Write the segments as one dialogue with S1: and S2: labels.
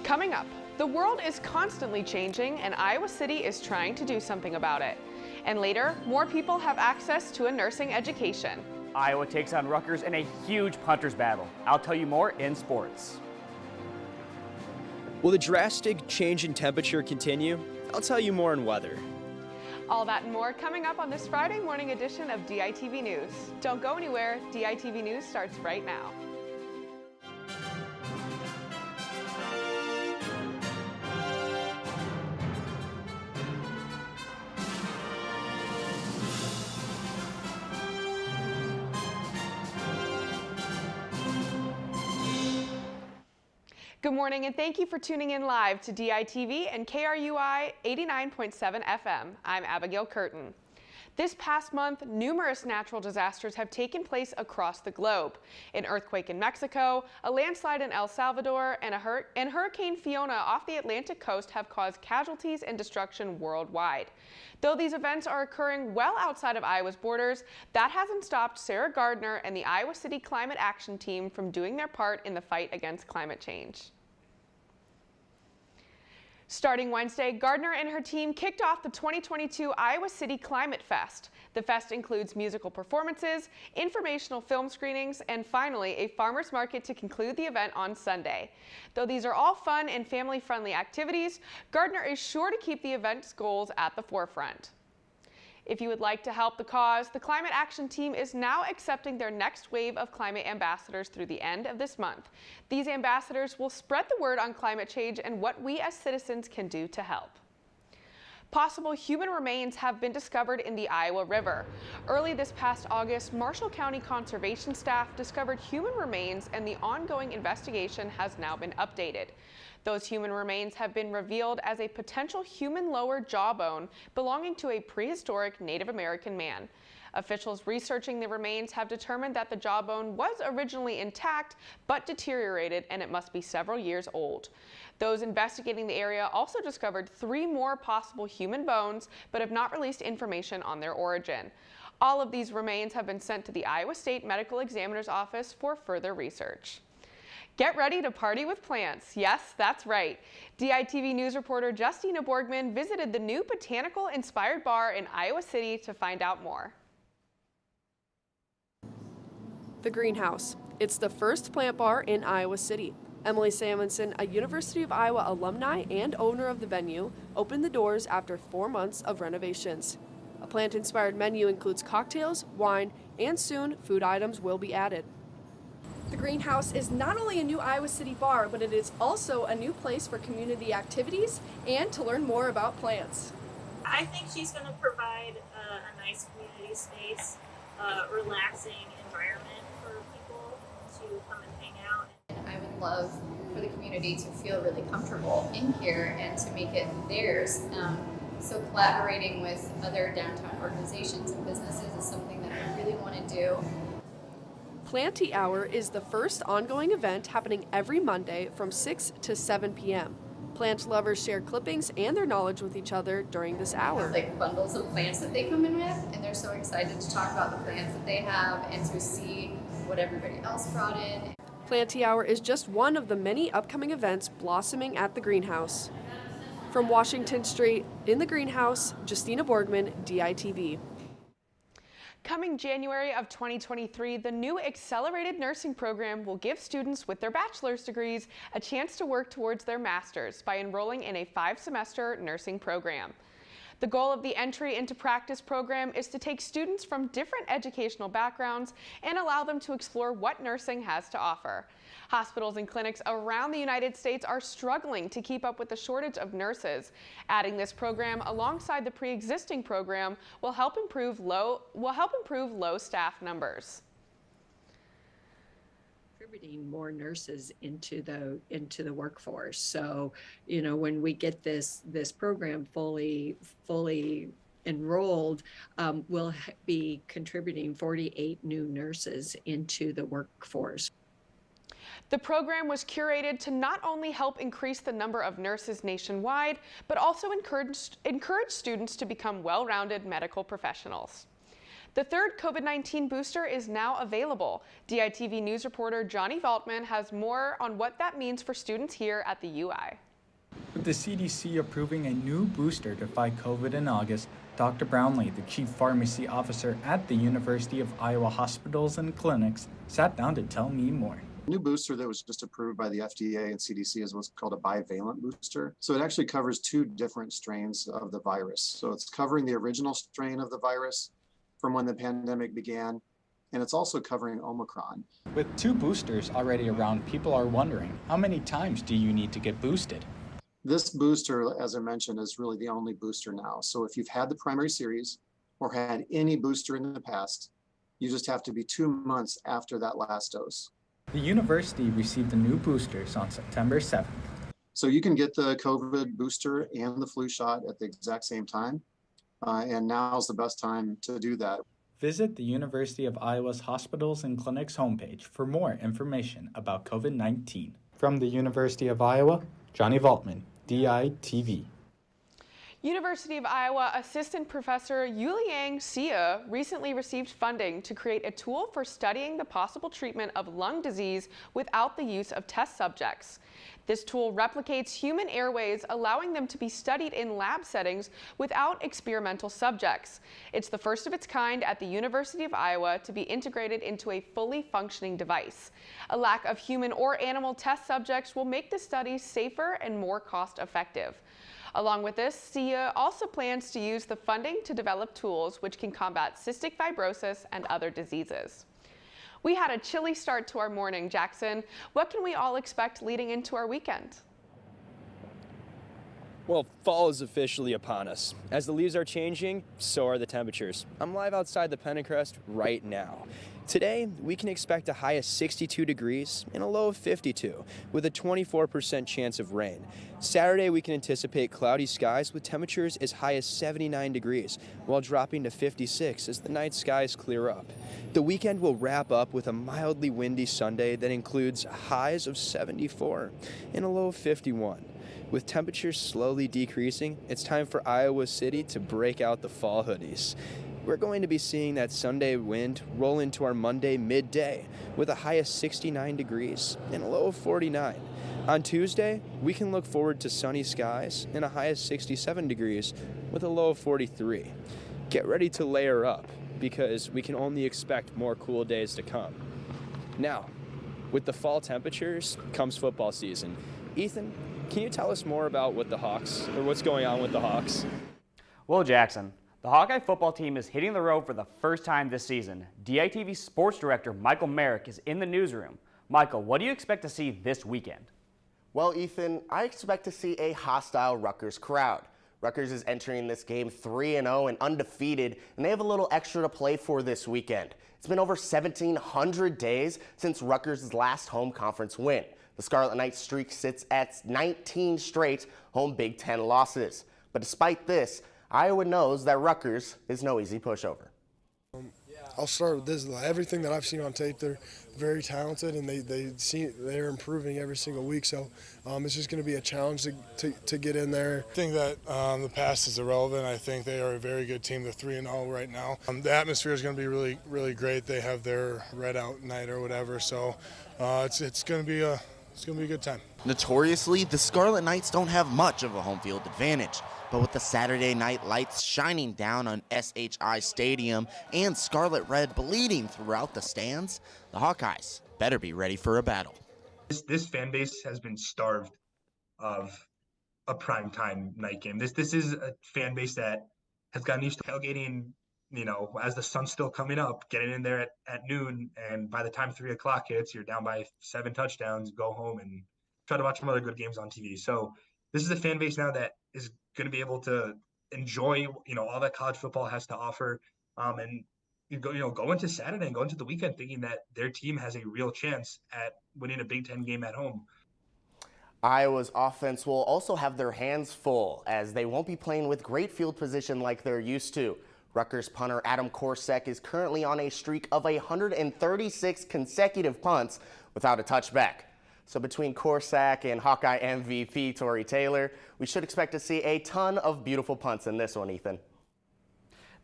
S1: Coming up, the world is constantly changing and Iowa City is trying to do something about it. And later, more people have access to a nursing education.
S2: Iowa takes on Rutgers in a huge punter's battle. I'll tell you more in sports.
S3: Will the drastic change in temperature continue? I'll tell you more in weather.
S1: All that and more coming up on this Friday morning edition of DITV News. Don't go anywhere, DITV News starts right now. Good morning and thank you for tuning in live to DITV and KRUI 89.7 FM. I'm Abigail Kurten. This past month, numerous natural disasters have taken place across the globe. An earthquake in Mexico, a landslide in El Salvador, and Hurricane Fiona off the Atlantic coast have caused casualties and destruction worldwide. Though these events are occurring well outside of Iowa's borders, that hasn't stopped Sarah Gardner and the Iowa City Climate Action Team from doing their part in the fight against climate change. Starting Wednesday, Gardner and her team kicked off the 2022 Iowa City Climate Fest. The fest includes musical performances, informational film screenings, and finally a farmers market to conclude the event on Sunday. Though these are all fun and family-friendly activities, Gardner is sure to keep the event's goals at the forefront. If you would like to help the cause, the Climate Action Team is now accepting their next wave of climate ambassadors through the end of this month. These ambassadors will spread the word on climate change and what we as citizens can do to help. Possible human remains have been discovered in the Iowa River. Early this past August, Marshall County Conservation staff discovered human remains and the ongoing investigation has now been updated. Those human remains have been revealed as a potential human lower jawbone belonging to a prehistoric Native American man. Officials researching the remains have determined that the jawbone was originally intact but deteriorated and it must be several years old. Those investigating the area also discovered 3 more possible human bones but have not released information on their origin. All of these remains have been sent to the Iowa State Medical Examiner's Office for further research. Get ready to party with plants. Yes, that's right. DITV News reporter Justina Borgman visited the new botanical-inspired bar in Iowa City to find out more.
S4: The Greenhouse. It's the first plant bar in Iowa City. Emily Samuelson, a University of Iowa alumni and owner of the venue, opened the doors after 4 months of renovations. A plant-inspired menu includes cocktails, wine, and soon food items will be added. The Greenhouse is not only a new Iowa City bar, but it is also a new place for community activities and to learn more about plants.
S5: I think she's going to provide a nice community space, relaxing environment for people to come and hang out.
S6: I would love for the community to feel really comfortable in here and to make it theirs. So collaborating with other downtown organizations and businesses is something that I really want to do.
S4: Planty Hour is the first ongoing event happening every Monday from 6 to 7 p.m. Plant lovers share clippings and their knowledge with each other during this hour.
S6: Like bundles of plants that they come in with, and they're so excited to talk about the plants that they have and to see what everybody else brought in.
S4: Planty Hour is just one of the many upcoming events blossoming at the Greenhouse. From Washington Street, in the Greenhouse, Justina Borgman, DITV.
S1: Coming January of 2023, the new accelerated nursing program will give students with their bachelor's degrees a chance to work towards their master's by enrolling in a 5-semester nursing program. The goal of the entry into practice program is to take students from different educational backgrounds and allow them to explore what nursing has to offer. Hospitals and clinics around the United States are struggling to keep up with the shortage of nurses. Adding this program alongside the pre-existing program will help improve low staff numbers.
S7: Contributing more nurses into the workforce. So, you know, when we get this program fully enrolled, we'll be contributing 48 new nurses into the workforce.
S1: The program was curated to not only help increase the number of nurses nationwide, but also encourage students to become well-rounded medical professionals. The third COVID-19 booster is now available. DITV News reporter Johnny Valtman has more on what that means for students here at the UI.
S8: With the CDC approving a new booster to fight COVID in August, Dr. Brownlee, the Chief Pharmacy Officer at the University of Iowa Hospitals and Clinics, sat down to tell me more.
S9: New booster that was just approved by the FDA and CDC is what's called a bivalent booster. So it actually covers 2 different strains of the virus. So it's covering the original strain of the virus from when the pandemic began, and it's also covering Omicron.
S8: With 2 boosters already around, people are wondering, how many times do you need to get boosted?
S9: This booster, as I mentioned, is really the only booster now. So if you've had the primary series or had any booster in the past, you just have to be 2 months after that last dose.
S8: The university received the new boosters on September 7th.
S9: So you can get the COVID booster and the flu shot at the exact same time. And now's the best time to do that.
S8: Visit the University of Iowa's Hospitals and Clinics homepage for more information about COVID-19. From the University of Iowa, Johnny Valtman, DITV.
S1: University of Iowa Assistant Professor Yuliang Xie recently received funding to create a tool for studying the possible treatment of lung disease without the use of test subjects. This tool replicates human airways, allowing them to be studied in lab settings without experimental subjects. It's the first of its kind at the University of Iowa to be integrated into a fully functioning device. A lack of human or animal test subjects will make the study safer and more cost-effective. Along with this, Xie also plans to use the funding to develop tools which can combat cystic fibrosis and other diseases. We had a chilly start to our morning, Jackson. What can we all expect leading into our weekend?
S3: Well, fall is officially upon us. As the leaves are changing, so are the temperatures. I'm live outside the Pentecost right now. Today, we can expect a high of 62 degrees and a low of 52, with a 24% chance of rain. Saturday, we can anticipate cloudy skies with temperatures as high as 79 degrees, while dropping to 56 as the night skies clear up. The weekend will wrap up with a mildly windy Sunday that includes highs of 74 and a low of 51. With temperatures slowly decreasing, it's time for Iowa City to break out the fall hoodies. We're going to be seeing that Sunday wind roll into our Monday midday with a high of 69 degrees and a low of 49. On Tuesday, we can look forward to sunny skies and a high of 67 degrees with a low of 43. Get ready to layer up because we can only expect more cool days to come. Now, with the fall temperatures comes football season. Ethan, can you tell us more about what's going on with the Hawks?
S2: Well, Jackson, the Hawkeye football team is hitting the road for the first time this season. DITV Sports Director Michael Merrick is in the newsroom. Michael, what do you expect to see this weekend?
S10: Well, Ethan, I expect to see a hostile Rutgers crowd. Rutgers is entering this game 3-0 and undefeated, and they have a little extra to play for this weekend. It's been over 1,700 days since Rutgers' last home conference win. The Scarlet Knights streak sits at 19 straight home Big Ten losses. But despite this, Iowa knows that Rutgers is no easy pushover.
S11: I'll start with this. Everything that I've seen on tape, they're very talented, and they're improving every single week. So it's just going to be a challenge to get in there.
S12: I think that the past is irrelevant. I think they are a very good team. They're 3-0 right now. The atmosphere is going to be really, really great. They have their red out night or whatever. So it's going to be a good time.
S13: Notoriously, the Scarlet Knights don't have much of a home field advantage. But with the Saturday night lights shining down on SHI Stadium and Scarlet Red bleeding throughout the stands, the Hawkeyes better be ready for a battle.
S14: This fan base has been starved of a primetime night game. This is a fan base that has gotten used to tailgating, as the sun's still coming up, getting in there at noon, and by the time 3 o'clock hits, you're down by 7 touchdowns, go home and try to watch some other good games on TV. So this is a fan base now that is going to be able to enjoy, all that college football has to offer, and go into Saturday and go into the weekend thinking that their team has a real chance at winning a Big Ten game at home.
S10: Iowa's offense will also have their hands full as they won't be playing with great field position like they're used to. Rutgers punter Adam Korsek is currently on a streak of 136 consecutive punts without a touchback. So between Korsek and Hawkeye MVP Tory Taylor, we should expect to see a ton of beautiful punts in this one, Ethan.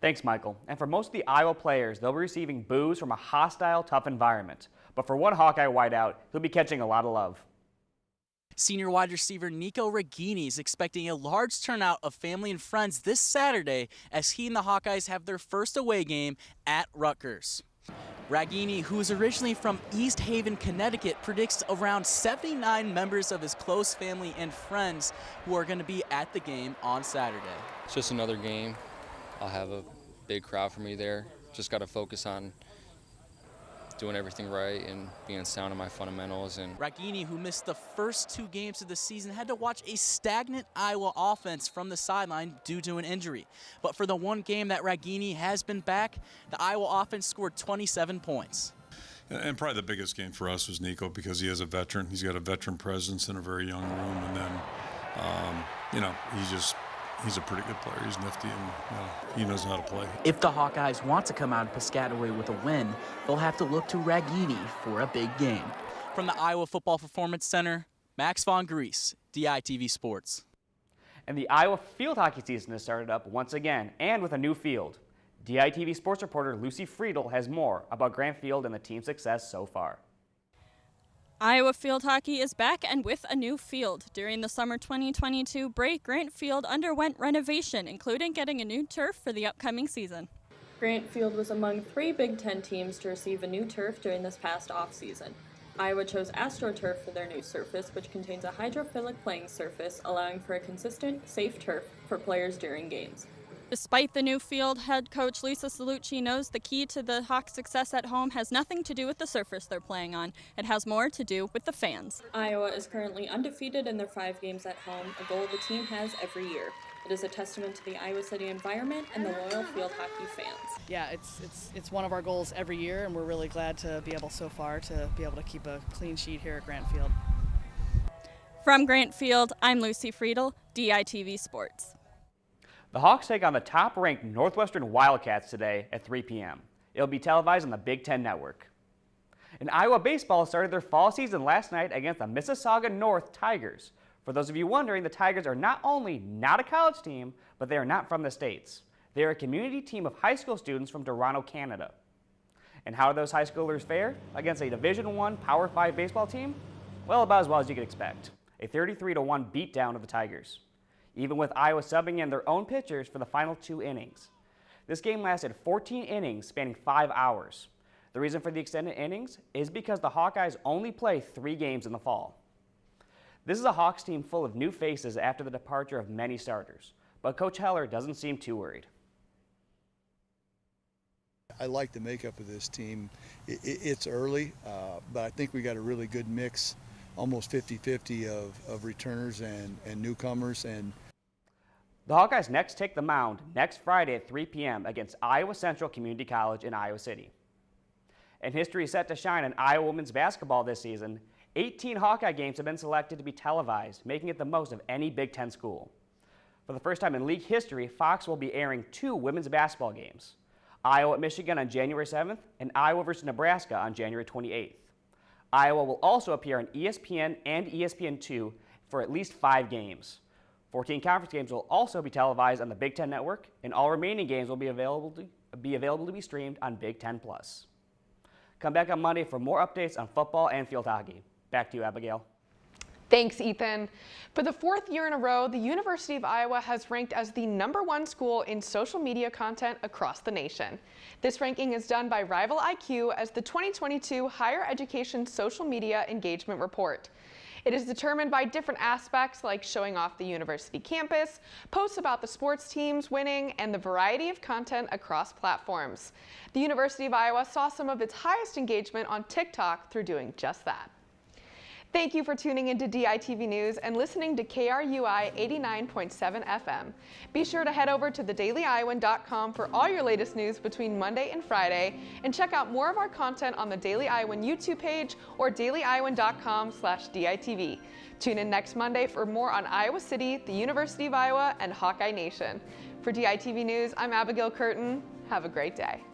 S2: Thanks, Michael. And for most of the Iowa players, they'll be receiving boos from a hostile, tough environment. But for one Hawkeye wideout, he'll be catching a lot of love.
S15: Senior wide receiver Nico Ragini is expecting a large turnout of family and friends this Saturday as he and the Hawkeyes have their first away game at Rutgers. Ragini, who is originally from East Haven, Connecticut, predicts around 79 members of his close family and friends who are going to be at the game on Saturday.
S16: It's just another game. I'll have a big crowd for me there. Just got to focus on doing everything right and being sound in my fundamentals. And
S15: Ragini, who missed the first 2 games of the season, had to watch a stagnant Iowa offense from the sideline due to an injury. But for the one game that Ragini has been back, the Iowa offense scored 27 points.
S17: And probably the biggest game for us was Nico because he is a veteran. He's got a veteran presence in a very young room. And then, he's a pretty good player. He's nifty and he knows how to play.
S15: If the Hawkeyes want to come out of Piscataway with a win, they'll have to look to Ragini for a big game. From the Iowa Football Performance Center, Max Von Grease, DITV Sports.
S2: And the Iowa field hockey season has started up once again, and with a new field. DITV Sports reporter Lucy Friedel has more about Grant Field and the team's success so far.
S18: Iowa field hockey is back and with a new field. During the summer 2022 break, Grant Field underwent renovation, including getting a new turf for the upcoming season. Grant Field was among 3 Big Ten teams to receive a new turf during this past offseason. Iowa chose AstroTurf for their new surface, which contains a hydrophilic playing surface, allowing for a consistent, safe turf for players during games. Despite the new field, head coach Lisa Salucci knows the key to the Hawks' success at home has nothing to do with the surface they're playing on. It has more to do with the fans. Iowa is currently undefeated in their 5 games at home, a goal the team has every year. It is a testament to the Iowa City environment and the loyal field hockey fans.
S19: Yeah, it's one of our goals every year, and we're really glad to be able so far to be able to keep a clean sheet here at Grant Field.
S18: From Grant Field, I'm Lucy Friedel, DITV Sports.
S2: The Hawks take on the top-ranked Northwestern Wildcats today at 3 p.m. It'll be televised on the Big Ten Network. And Iowa baseball started their fall season last night against the Mississauga North Tigers. For those of you wondering, the Tigers are not only not a college team, but they are not from the States. They are a community team of high school students from Toronto, Canada. And how do those high schoolers fare against a Division I Power 5 baseball team? Well, about as well as you could expect. A 33-1 beatdown of the Tigers, even with Iowa subbing in their own pitchers for the final 2 innings. This game lasted 14 innings spanning 5 hours. The reason for the extended innings is because the Hawkeyes only play 3 games in the fall. This is a Hawks team full of new faces after the departure of many starters, but Coach Heller doesn't seem too worried.
S20: I like the makeup of this team. It's early, but I think we got a really good mix, almost 50-50 of returners and newcomers. And
S2: the Hawkeyes next take the mound next Friday at 3 p.m. against Iowa Central Community College in Iowa City. And history is set to shine in Iowa women's basketball this season. 18 Hawkeye games have been selected to be televised, making it the most of any Big Ten school. For the first time in league history, Fox will be airing 2 women's basketball games. Iowa at Michigan on January 7th and Iowa versus Nebraska on January 28th. Iowa will also appear on ESPN and ESPN2 for at least 5 games. 14 conference games will also be televised on the Big Ten Network, and all remaining games will be available to be streamed on Big Ten Plus. Come back on Monday for more updates on football and field hockey. Back to you, Abigail.
S1: Thanks, Ethan. For the 4th year in a row, the University of Iowa has ranked as the #1 school in social media content across the nation. This ranking is done by Rival IQ as the 2022 Higher Education Social Media Engagement Report. It is determined by different aspects like showing off the university campus, posts about the sports teams winning, and the variety of content across platforms. The University of Iowa saw some of its highest engagement on TikTok through doing just that. Thank you for tuning into DITV News and listening to KRUI 89.7 FM. Be sure to head over to thedailyiowan.com for all your latest news between Monday and Friday, and check out more of our content on the Daily Iowan YouTube page or dailyiowan.com/DITV. Tune in next Monday for more on Iowa City, the University of Iowa, and Hawkeye Nation. For DITV News, I'm Abigail Kurten. Have a great day.